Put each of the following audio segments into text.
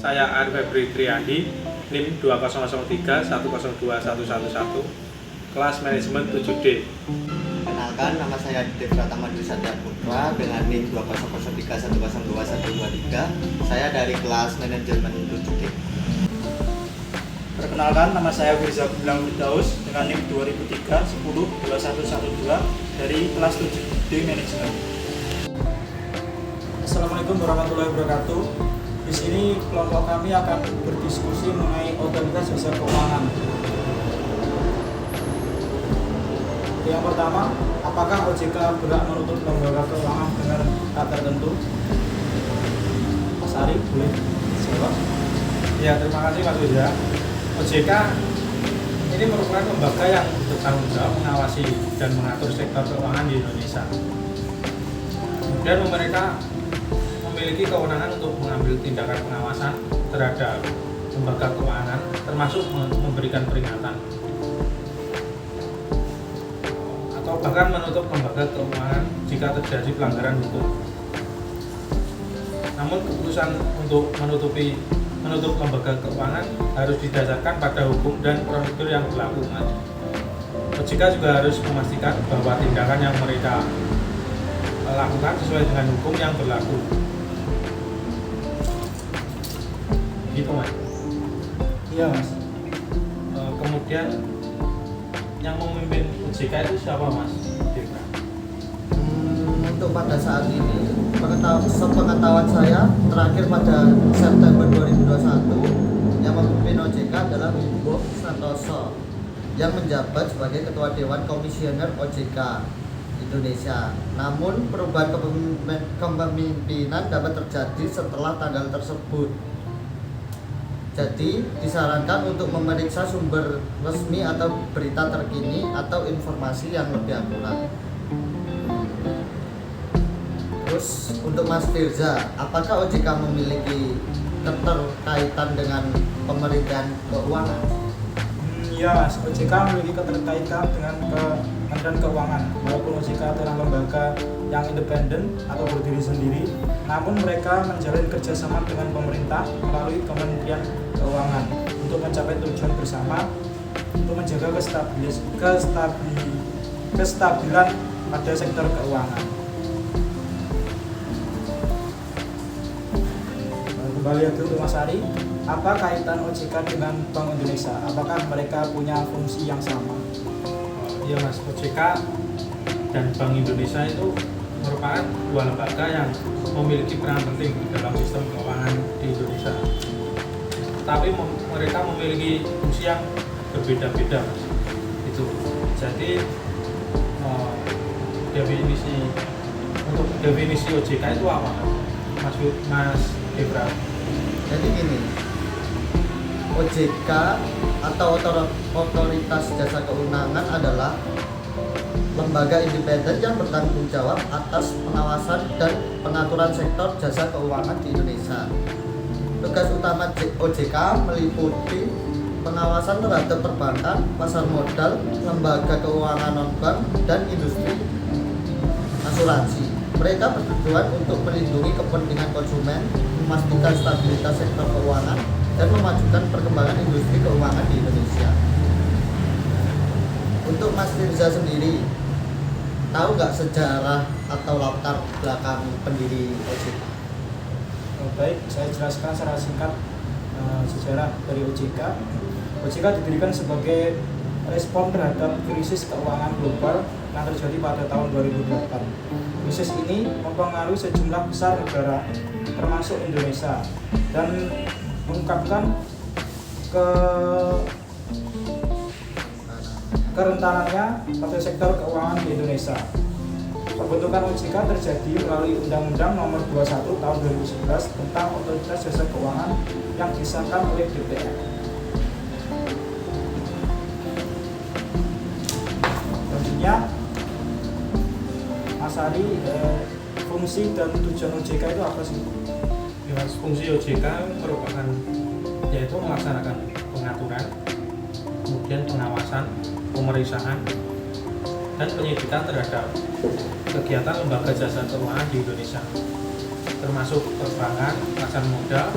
Saya Arif Febri Triandi, NIM 20031021111, kelas manajemen 7D. Kenalkan, nama saya Dev Pratama Dwi Satya Putra dengan NIM 20031021123. Saya dari kelas manajemen 7D. Perkenalkan, nama saya Firza Gumilang Firdaus dengan NIM 2003-10-2112 dari kelas 7D Manajemen. Assalamualaikum warahmatullahi wabarakatuh. Di sini kelompok kami akan berdiskusi mengenai otoritas jasa keuangan. Yang pertama, apakah OJK berhak menutup lembaga keuangan dengan hak tertentu? Mas Ari, boleh jawab? Ya, terima kasih Mas Firza. OJK ini merupakan lembaga yang bertanggung jawab mengawasi dan mengatur sektor keuangan di Indonesia. Kemudian mereka memiliki kewenangan untuk mengambil tindakan pengawasan terhadap lembaga keuangan, termasuk memberikan peringatan atau bahkan menutup lembaga keuangan jika terjadi pelanggaran hukum. Namun keputusan untuk menutup lembaga keuangan harus didasarkan pada hukum dan prosedur yang berlaku. OJK juga harus memastikan bahwa tindakan yang mereka lakukan sesuai dengan hukum yang berlaku. Gitu Mas. Iya Mas. Kemudian yang memimpin OJK itu siapa Mas? Untuk pada saat ini, sepengetahuan saya terakhir pada September 2021, yang memimpin OJK adalah Wimbo Santoso yang menjabat sebagai Ketua Dewan Komisioner OJK Indonesia. Namun perubahan kepemimpinan dapat terjadi setelah tanggal tersebut. Jadi disarankan untuk memeriksa sumber resmi atau berita terkini atau informasi yang lebih akurat. Terus untuk Mas Firza, apakah OJK memiliki keterkaitan dengan pemerintahan keuangan? Ya Mas, OJK memiliki keterkaitan dengan Kementerian Keuangan. Walaupun OJK adalah lembaga yang independen atau berdiri sendiri, namun mereka menjalin kerjasama dengan pemerintah melalui Kementerian Keuangan untuk mencapai tujuan bersama untuk menjaga kestabilan pada sektor keuangan. Kembali lagi untuk Mas Ari, apa kaitan OJK dengan Bank Indonesia? Apakah mereka punya fungsi yang sama? Ya Mas, OJK dan Bank Indonesia itu merupakan dua lembaga yang memiliki peran penting dalam sistem keuangan di Indonesia. Tapi mereka memiliki fungsi yang berbeda-beda Mas. Itu. Jadi definisi OJK itu apa Mas Gebra? Jadi gini, OJK atau Otoritas Jasa Keuangan adalah lembaga independen yang bertanggung jawab atas pengawasan dan pengaturan sektor jasa keuangan di Indonesia. Tugas utama OJK meliputi pengawasan terhadap perbankan, pasar modal, lembaga keuangan non-bank, dan industri asuransi. Mereka bertujuan untuk melindungi kepentingan konsumen, memastikan stabilitas sektor keuangan, dan memajukan perkembangan industri keuangan di Indonesia. Untuk Mas Firza sendiri, tahu nggak sejarah atau latar belakang pendiri OJK? Baik, saya jelaskan secara singkat sejarah dari OJK. OJK didirikan sebagai respon terhadap krisis keuangan global yang terjadi pada tahun 2008. Krisis ini mempengaruhi sejumlah besar negara, termasuk Indonesia, dan mengungkapkan kerentanannya pada sektor keuangan di Indonesia. Pembentukan OJK terjadi melalui Undang-Undang Nomor 21 Tahun 2011 tentang Otoritas Jasa Keuangan yang disahkan oleh DPR. Selanjutnya, Mas Ari, fungsi dan tujuan OJK itu apa sih? Ya, fungsi OJK merupakan yaitu melaksanakan pengaturan, kemudian pengawasan, pemeriksaan, dan penyidikan terhadap kegiatan lembaga jasa keuangan di Indonesia, termasuk perbankan, pasar modal,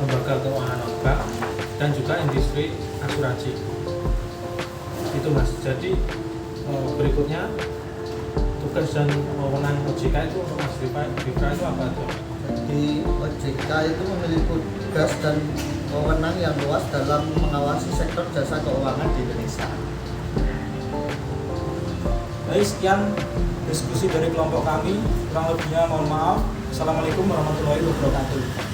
lembaga keuangan non-bank, dan juga industri asuransi. Itu Mas. Jadi berikutnya tugas dan wewenang OJK itu untuk Mas Rifra itu apa tuh? Di OJK itu memiliki tugas dan wewenang yang luas dalam mengawasi sektor jasa keuangan di Indonesia. Baik, sekian diskusi dari kelompok kami. Kurang lebihnya mohon maaf. Assalamualaikum warahmatullahi wabarakatuh.